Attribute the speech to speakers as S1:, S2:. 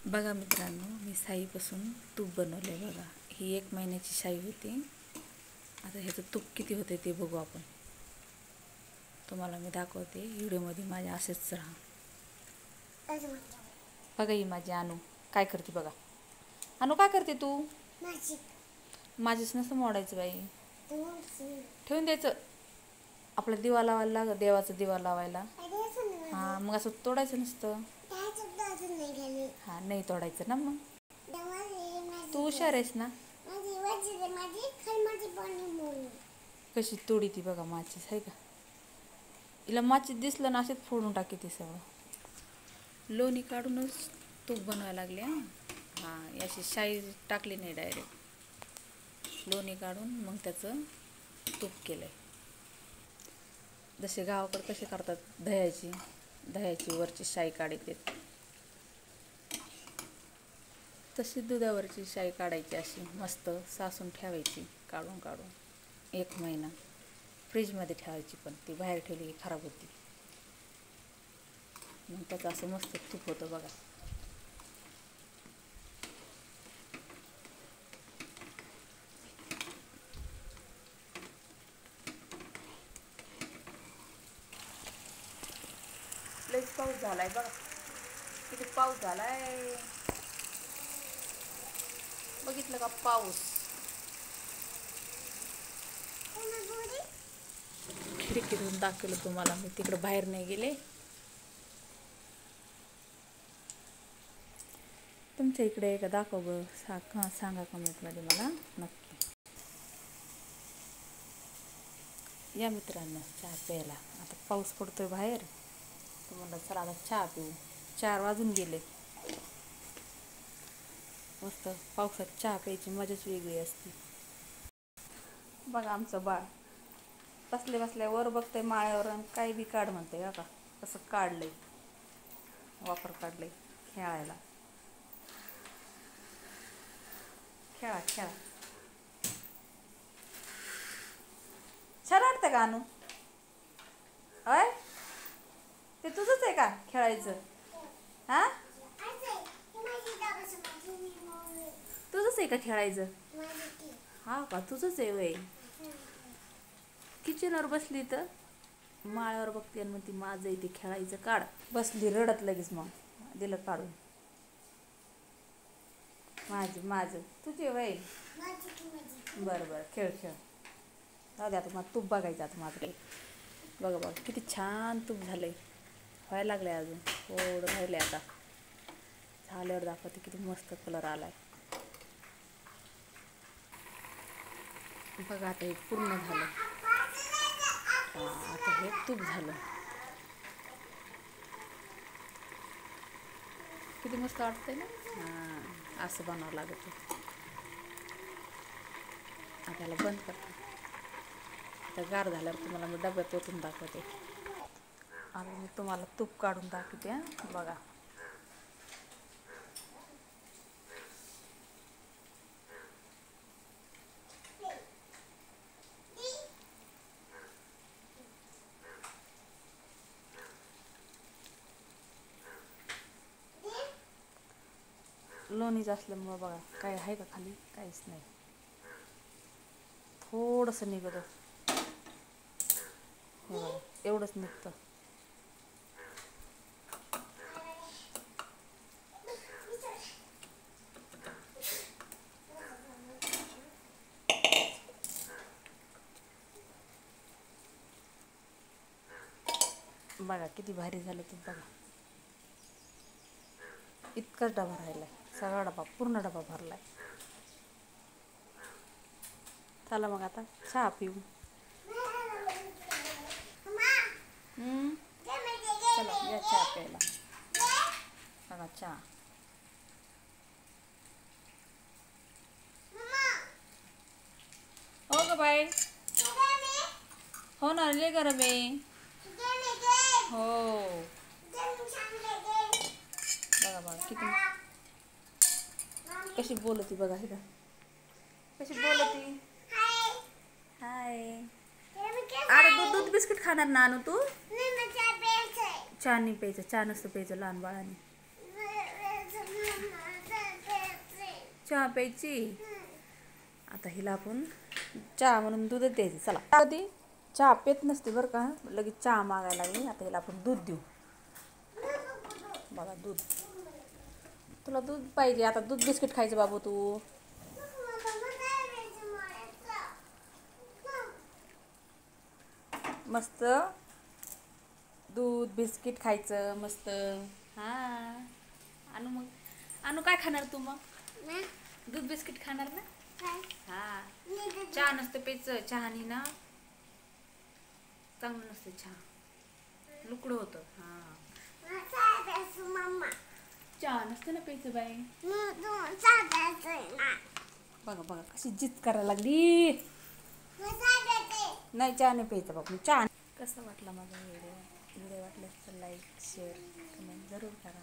S1: बघा मित्रांनो, मी साईपासून तूप बनवले बघा. ही 1 महिन्याची साई होती. आता ह्याचं तूप किती होते ते बघू आपण. तुम्हाला मी दाखवते व्हिडिओमध्ये माझ्या. असेच राहा. बघा ही माझी अनु काय करते बघा. अनु काय करते तू? माझीच नसतं मोडायचं बाई, ठेवून द्यायचं. आपला दिवा लावायला लागत, देवाचा दिवा लावायला. हां, मग असं तोडायचं नसतं. हां, नाही तोडायचं ना. मग तू हुशार आहेस ना. कशी तोडी ती बघा माचीस आहे का. हिला माचीस दिसलं ना असेच फोडून टाकी ती सगळं. लोणी काढूनच तूप बनवायला लागले. हां, याची शाई टाकली नाही, डायरेक्ट लोणी काढून मग त्याचं तूप केलं आहे. जसे गावाकडे कसे करतात दह्याची वरची शाई काढते, तशी दुधावरची शाई काढायची. अशी मस्त सासून ठेवायची काढून 1 महिना फ्रीजमध्ये ठेवायची. पण ती बाहेर ठेवली की खराब होती. मग त्याचं असं मस्त तूप होतं बघा. लईच पाऊस झालाय बघा, किती पाऊस झालाय. बघितलं का पाऊस. खिडकीतून दाखवलं तुम्हाला मी, तिकडं बाहेर नाही गेले. तुमच्या इकडे आहे का दाखव ग, सांगा कमेंटमध्ये मला नक्की. या मित्रांनो चहा प्यायला. आता पाऊस पडतोय बाहेर, तर म्हणलं चला आता चहा पिऊ. 4 वाजून गेले. मस्त पावसात चहा प्यायची मजाच वेगळी असते. बघा आमचं बाळ बसल्या वर बघतंय माळ्यावर, आणि काही बी काढ म्हणते का कसं काढलंय, वापर काढलंय खेळायला. खेळा छान वाटतं का अनु? अय ते तुझंच आहे का खेळायचं? हा, तुझंच आहे का खेळायचं? हा का, तुझंच आहे वय. किचनवर बसली तर माळ्यावर बघते आणि म्हणते माझं इथे खेळायचं, काढ. बसली रडत, लगेच मग दिलं काढून. माझं तुझे वय. बरं खेळ. जाऊ दे आता, मग तूप बघायचं आता माझं. बघा किती छान तूप झालंय. व्हायला लागलंय, अजून थोडं राहिलंय. आता झाल्यावर दाखवते किती मस्त कलर आलाय. बघा आता हे पूर्ण झालं. आता हे तूप झालं. किती मस्त वाटतंय ना. हां, असं बनावं लागतं. आता याला बंद करते. आता गार झाल्यावर तुम्हाला मी डब्यात ओतून दाखवते. आता मी तुम्हाला तूप काढून दाखवते. बघा लोणीच असल्यामुळं बघा काय आहे का खाली, काहीच नाही. थोडंसं निघतं, हो एवढंच निघतं. बघा किती भारी झालं तूप. बघा इतकाच डबा राहिलाय, सगळा डबा पूर्ण डबा भरलाय. चला मग आता चहा पिऊ. चला या चहा प्यायला. बघा चहा. हो ग बाई, हो ना, लय गरम आहे. हो बघा किती कशी बोलती बघा. हे कशी बोलती. हाय. अरे दूध बिस्किट खाणार ना अनु तू? चहा नाही प्यायचं, चहा नसतं प्यायचं लहान बाळाने. चहा प्यायची. आता हिला आपण चहा म्हणून दूध द्यायचं. चला आधी चहा पेत नसते बरं का, लगेच चहा मागायला लागली. आता हिला आपण दूध देऊ. बघा दूध, तुला दूध पाहिजे आता. दूध बिस्किट खायचं बाबू तू. मस्त दूध बिस्किट खायचं मस्त. हां आणू, मग आणू काय खाणार तू मग? दूध बिस्किट खाणार ना? हां. चहा नसतं प्यायचं. चहानी ना चांगलं नसतं. चहा लुकडं होतं. हां चहा नसतं ना प्यायचं बाई. बघा बघा कशी जिद करायला लागली. नाही चहा नाही प्यायचं बाबू. चहा. कसा वाटला माझा व्हिडिओ? व्हिडिओ वाटल्यास तर लाईक शेअर कमेंट जरूर करा.